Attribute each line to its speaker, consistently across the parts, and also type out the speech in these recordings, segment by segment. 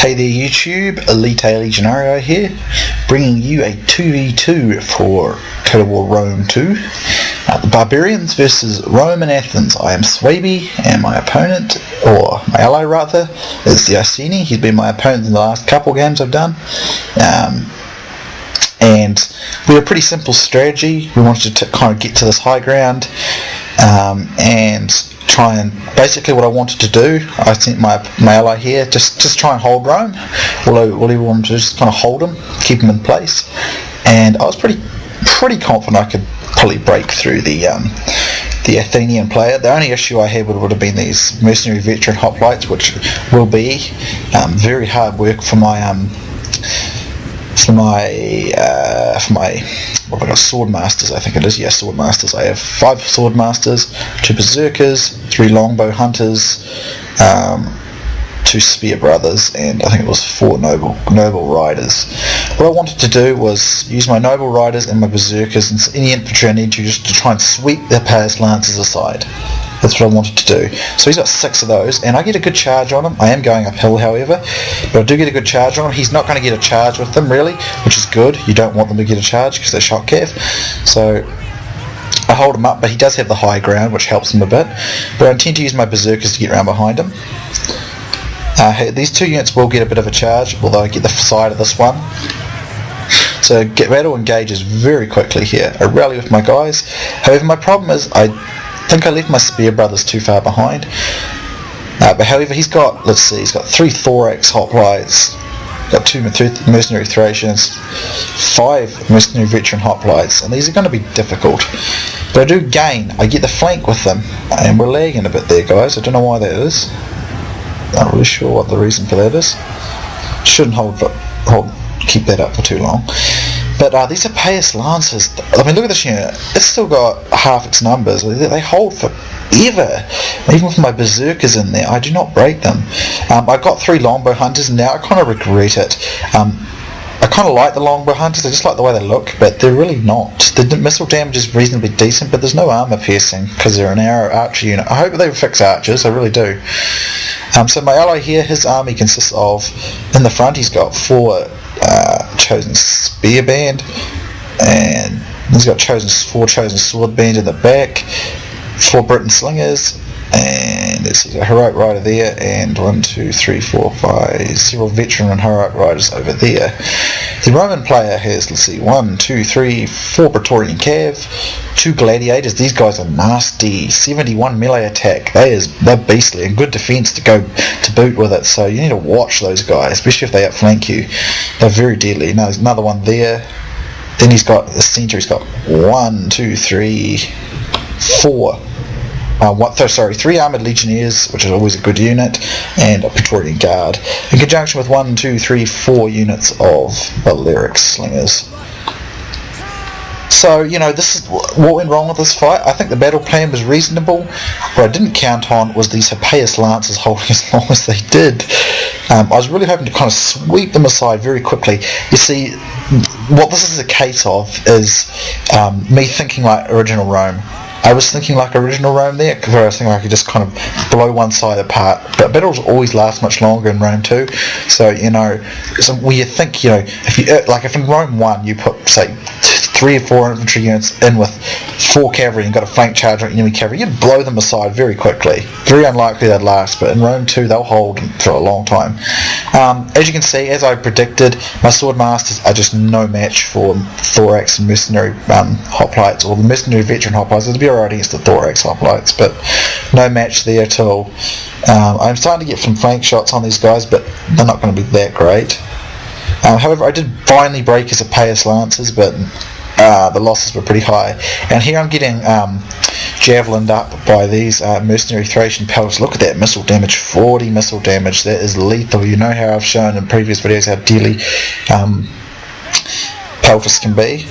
Speaker 1: Hey there YouTube, Elite Legionario here, bringing you a 2v2 for Total War Rome 2. The Barbarians versus Rome and Athens. I am Suebi, and my opponent, or my ally rather, is the Iceni. He's been my opponent in the last couple games I've done. And we had a pretty simple strategy. We wanted to kind of get to this high ground and try and, basically what I wanted to do, I sent my ally here, just try and hold Rome. All he wanted to do is just kind of hold him, keep him in place. And I was pretty confident I could probably break through the Athenian player. The only issue I had would have been these mercenary veteran hoplites, which will be very hard work for my what have I got, sword masters, I think it is, yes, sword masters. I have 5 sword masters, 2 berserkers, 3 longbow hunters, 2 spear brothers, and I think it was 4 noble riders. What I wanted to do was use my noble riders and my berserkers and any infantry I need to, just to try and sweep the Paris lancers aside. That's what I wanted to do. So he's got 6 of those, and I get a good charge on him. I am going uphill, however, but I do get a good charge on him. He's not going to get a charge with them, really, which is good. You don't want them to get a charge because they're shot cav. So I hold him up, but he does have the high ground, which helps him a bit. But I intend to use my berserkers to get around behind him. These 2 units will get a bit of a charge, although I get the side of this one. So battle engages very quickly here. I rally with my guys. However, my problem is I think I left my spear brothers too far behind. But however, he's got 3 thorax hoplites, got 2 mercenary Thracians, 5 mercenary veteran hoplites, and these are going to be difficult. But I do gain. I get the flank with them, and we're lagging a bit there, guys. I don't know why that is. Not really sure what the reason for that is. Shouldn't keep that up for too long. But these are Paris Lancers. I mean, look at this unit. It's still got half its numbers. They hold forever. Even with my berserkers in there, I do not break them. I got 3 longbow hunters, and now I kind of regret it. I kind of like the longbow hunters. I just like the way they look, but they're really not. The missile damage is reasonably decent, but there's no armor piercing because they're an archer unit. I hope they fix archers. I really do. So my ally here, his army consists of, in the front he's got 4 chosen spear band, and he's got 4 chosen sword band in the back, 4 Briton slingers, and there's a heroic rider there, and 1, 2, 3, 4, 5, several veteran and heroic riders over there. The Roman player has, 1, 2, 3, 4 Praetorian cav, 2 gladiators. These guys are nasty. 71 melee attack. They're beastly, and good defense to go to boot with it. So you need to watch those guys, especially if they outflank you. They're very deadly. Now there's another one there. Then he's got the center. He's got 1, 2, 3, 4. 3 armoured legionnaires, which is always a good unit, and a Praetorian guard, in conjunction with 1, 2, 3, 4 units of Balearic slingers. So, this is what went wrong with this fight. I think the battle plan was reasonable. What I didn't count on was these Hippias Lancers holding as long as they did. I was really hoping to kind of sweep them aside very quickly. You see, what this is a case of is me thinking like original Rome. I was thinking like original Rome there, where I was thinking I could just kind of blow one side apart. But battles always last much longer in Rome 2. So, where you think, if in Rome 1 you put, say, 3 or 4 infantry units in with 4 cavalry and got a flank charge on enemy cavalry, you'd blow them aside very quickly. Very unlikely they'd last, but in Rome 2 they'll hold for a long time. As you can see, as I predicted, my sword masters are just no match for thorax and mercenary hoplites, or the mercenary veteran hoplites. It'd be alright against the thorax hoplites, but no match there at all. I'm starting to get some flank shots on these guys, but they're not going to be that great. However, I did finally break his Paris Lancers, but the losses were pretty high. And here I'm getting javelined up by these mercenary Thracian pelts. Look at that missile damage, 40 missile damage. That is lethal. You know how I've shown in previous videos how deadly pelters can be.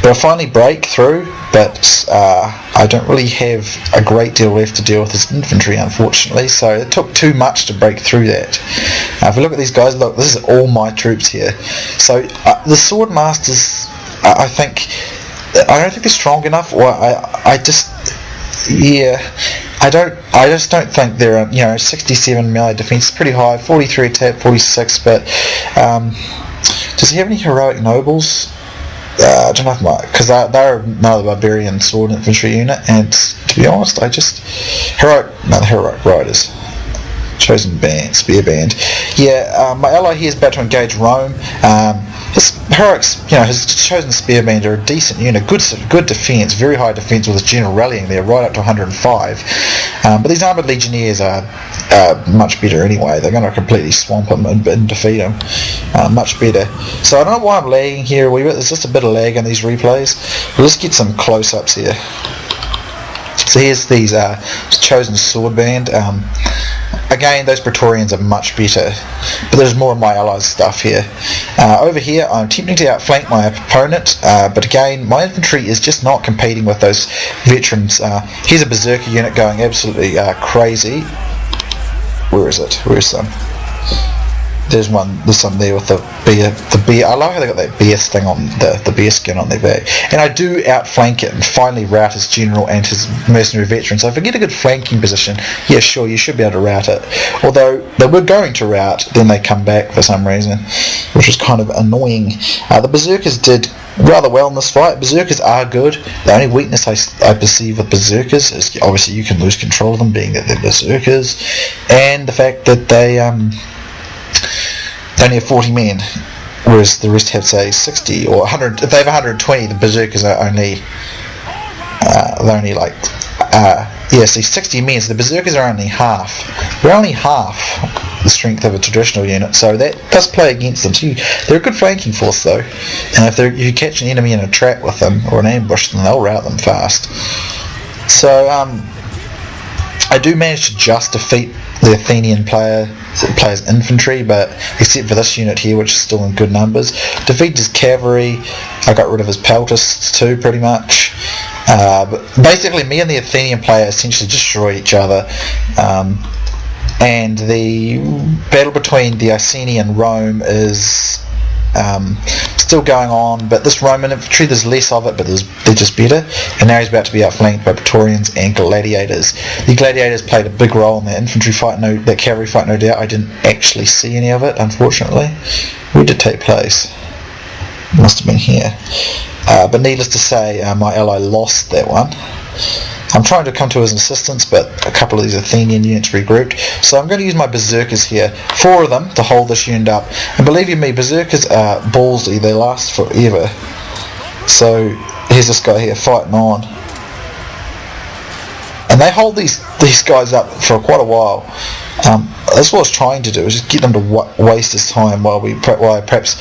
Speaker 1: But I finally break through, but I don't really have a great deal left to deal with his infantry, unfortunately, so it took too much to break through that. If you look at these guys, look, this is all my troops here. So the sword masters, I don't think they're strong enough, or I just, yeah, I just don't think they're 67 melee defense is pretty high, 43 attack, 46. But does he have any heroic nobles? I don't know if because they're another barbarian sword infantry unit, and to be honest, the heroic riders. Chosen band, spear band. Yeah, my ally here is about to engage Rome. His heroics, his chosen spear band are a decent unit, good defense, very high defense with his general rallying there, right up to 105. But these armored legionnaires are much better anyway. They're going to completely swamp him and defeat him. Much better. So I don't know why I'm lagging here a wee bit. There's just a bit of lag in these replays. But let's get some close-ups here. So here's these chosen sword band. Again, those Praetorians are much better, but there's more of my allies stuff here. Over here, I'm attempting to outflank my opponent, but again, my infantry is just not competing with those veterans. Here's a berserker unit going absolutely crazy. Where is it? Where's some? There's some there with the bear. I love how they got that bear thing on the bear skin on their back. And I do outflank it and finally rout his general and his mercenary veteran. So if I get a good flanking position, yeah, sure, you should be able to rout it. Although they were going to rout, then they come back for some reason, which was kind of annoying. The berserkers did rather well in this fight. Berserkers are good. The only weakness I perceive with berserkers is obviously you can lose control of them, being that they're berserkers, and the fact that they only have 40 men, whereas the rest have, say, 60 or 100. If they have 120, the berserkers are only see 60 men, so the berserkers are only half. They're only half the strength of a traditional unit, so that does play against them. So they're a good flanking force though, and if you catch an enemy in a trap with them or an ambush, then they'll rout them fast. So I do manage to just defeat the Athenian player's infantry, but except for this unit here, which is still in good numbers. Defeated his cavalry. I got rid of his peltasts too, pretty much. But basically, me and the Athenian player essentially destroy each other. And the battle between the Iceni and Rome is still going on, but this Roman infantry, there's less of it, but they're just better. And now he's about to be outflanked by Praetorians and gladiators. The gladiators played a big role in that infantry fight, that cavalry fight, no doubt. I didn't actually see any of it, unfortunately. Where did it take place? It must have been here. But needless to say, my ally lost that one. I'm trying to come to his assistance, but a couple of these Athenian units regrouped. So I'm going to use my berserkers here, 4 of them, to hold this unit up. And believe you me, berserkers are ballsy, they last forever. So here's this guy here fighting on. And they hold these guys up for quite a while. That's what I was trying to do, is just get them to waste his time while I perhaps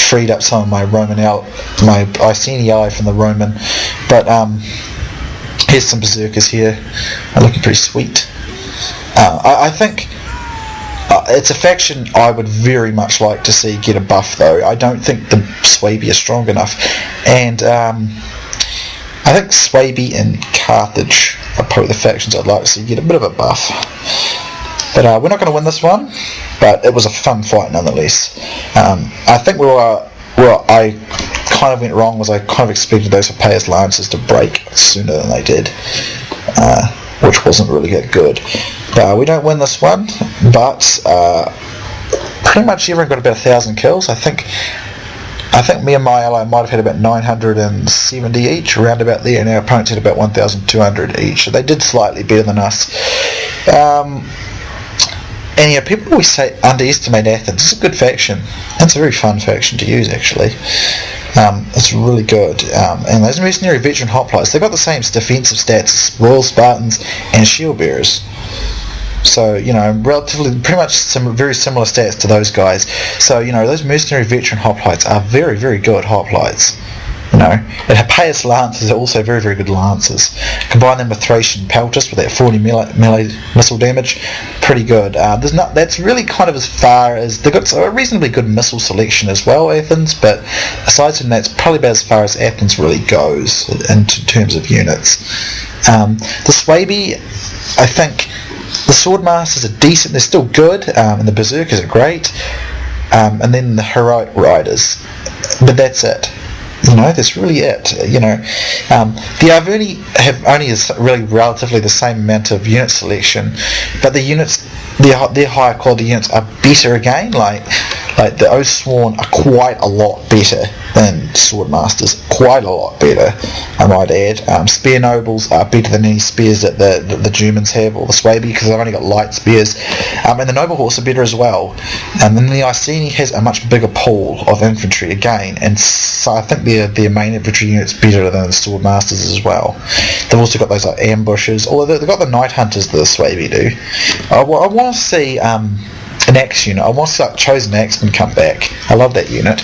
Speaker 1: freed up some of my my Iceni ally from the Roman. But here's some berserkers here, looking pretty sweet. I think it's a faction I would very much like to see get a buff though. I don't think the Suebi are strong enough, and I think Suebi and Carthage are probably the factions I'd like to see get a bit of a buff. But we're not going to win this one, but it was a fun fight nonetheless. I think where I kind of went wrong was I kind of expected those Hippias lances to break sooner than they did, which wasn't really that good. But we don't win this one, but pretty much everyone got about 1,000 kills. I think me and my ally might have had about 970 each, around about there, and our opponents had about 1,200 each. So they did slightly better than us. And yeah, people always say underestimate Athens. It's a good faction. It's a very fun faction to use, actually. It's really good. And those mercenary veteran hoplites, they've got the same defensive stats as Royal Spartans and Shield Bearers. So, relatively, pretty much very similar stats to those guys. So, those mercenary veteran hoplites are very, very good hoplites. And Hippias lances are also very, very good lances. Combine them with Thracian peltasts with that 40 melee missile damage, pretty good. That's really kind of as far as they've got a reasonably good missile selection as well, Athens. But aside from that, it's probably about as far as Athens really goes in terms of units. The Suebi, I think, the Swordmasters are decent. They're still good, and the Berserkers are great. And then the Heroic Riders, but that's it. That's really it. The Iveni have only really relatively the same amount of unit selection, but the units, their higher quality units are better again. Like the Oathsworn are quite a lot better than Swordmasters, quite a lot better, I might add. Spear Nobles are better than any spears that the Germans have, or the Suebi, because they've only got light spears. And the Noble Horse are better as well. And then the Iceni has a much bigger pool of infantry again, and so I think their main infantry unit's better than the Swordmasters as well. They've also got those like ambushes, although they've got the Night Hunters that the Suebi do. I want to see an axe unit. I want to see Chosen Axemen come back. I love that unit.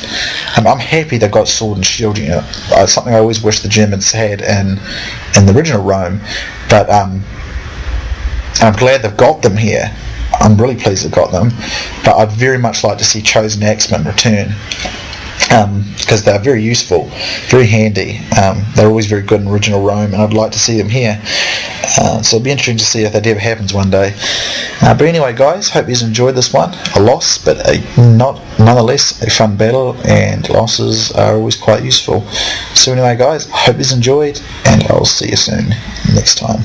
Speaker 1: I'm happy they've got Sword and Shield unit. Something I always wish the Germans had in the original Rome, but I'm glad they've got them here. I'm really pleased they've got them, but I'd very much like to see Chosen Axemen return, because they're very useful, very handy. They're always very good in original Rome, and I'd like to see them here. So it'll be interesting to see if that ever happens one day. But anyway, guys, hope you enjoyed this one. A loss, but nonetheless a fun battle, and losses are always quite useful. So anyway, guys, hope you enjoyed, and I'll see you soon next time.